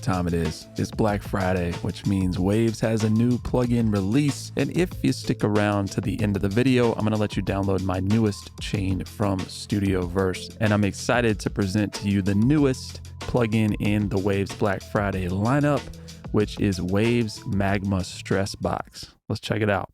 time it is. It's Black Friday, which means Waves has a new plugin release. And if you stick around to the end of the video, I'm gonna let you download my newest chain from Studioverse. And I'm excited to present to you the newest plugin in the Waves Black Friday lineup, which is Waves Magma StressBox. Let's check it out.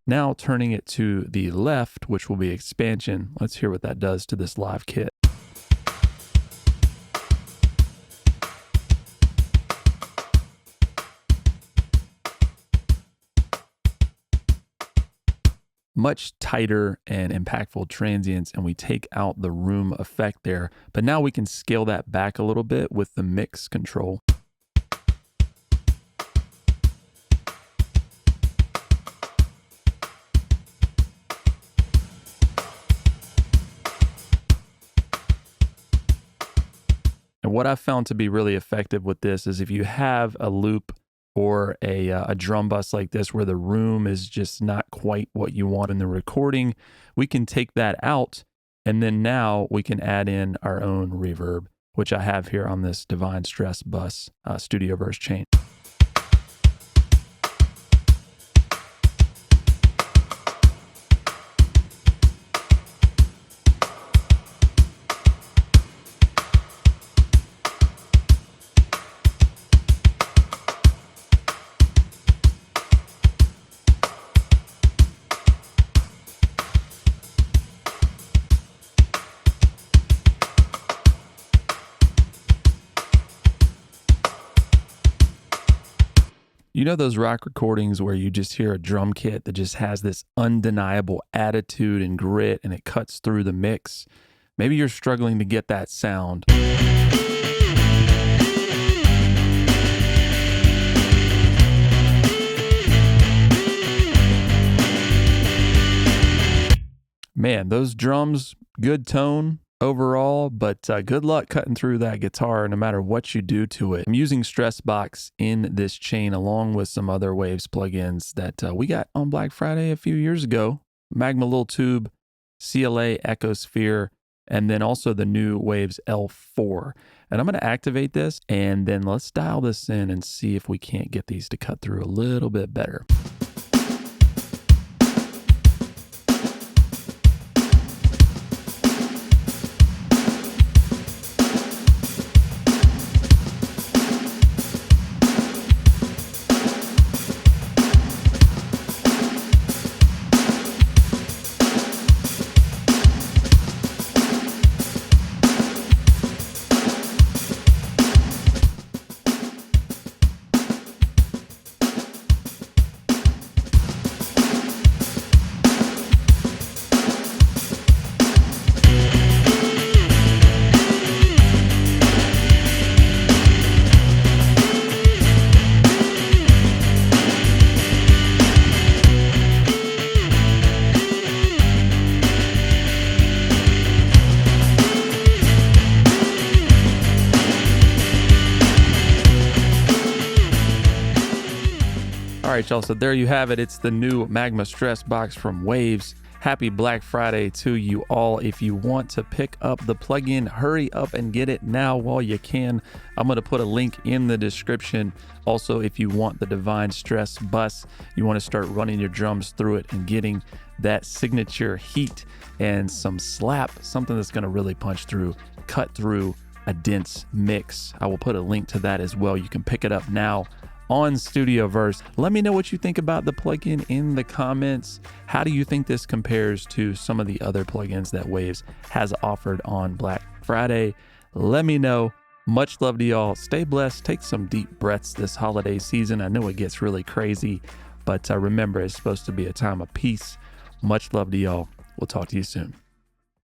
Now turning it to the left, which will be expansion. Let's hear what that does to this live kit. Much tighter and impactful transients, and we take out the room effect there. But now we can scale that back a little bit with the mix control. And what I've found to be really effective with this is if you have a loop or a drum bus like this where the room is just not quite what you want in the recording, we can take that out, and then now we can add in our own reverb, which I have here on this Divine Stress Bus Studioverse chain. You know those rock recordings where you just hear a drum kit that just has this undeniable attitude and grit and it cuts through the mix? Maybe you're struggling to get that sound. Man, those drums, good tone overall, but good luck cutting through that guitar no matter what you do to it. I'm using StressBox in this chain along with some other Waves plugins that we got on Black Friday a few years ago. Magma Little Tube, CLA Echosphere, and then also the new Waves L4. And I'm going to activate this, and then let's dial this in and see if we can't get these to cut through a little bit better. All right, y'all, so there you have it. It's the new Magma StressBox from Waves. Happy Black Friday to you all. If you want to pick up the plugin, hurry up and get it now while you can. I'm going to put a link in the description. Also, if you want the Divine Stress Bus, you want to start running your drums through it and getting that signature heat and some slap, something that's going to really punch through, cut through a dense mix. I will put a link to that as well. You can pick it up now on Studioverse. Let me know what you think about the plugin in the comments. How do you think this compares to some of the other plugins that Waves has offered on Black Friday? Let me know. Much love to y'all. Stay blessed. Take some deep breaths this holiday season. I know it gets really crazy, but remember, it's supposed to be a time of peace. Much love to y'all. We'll talk to you soon.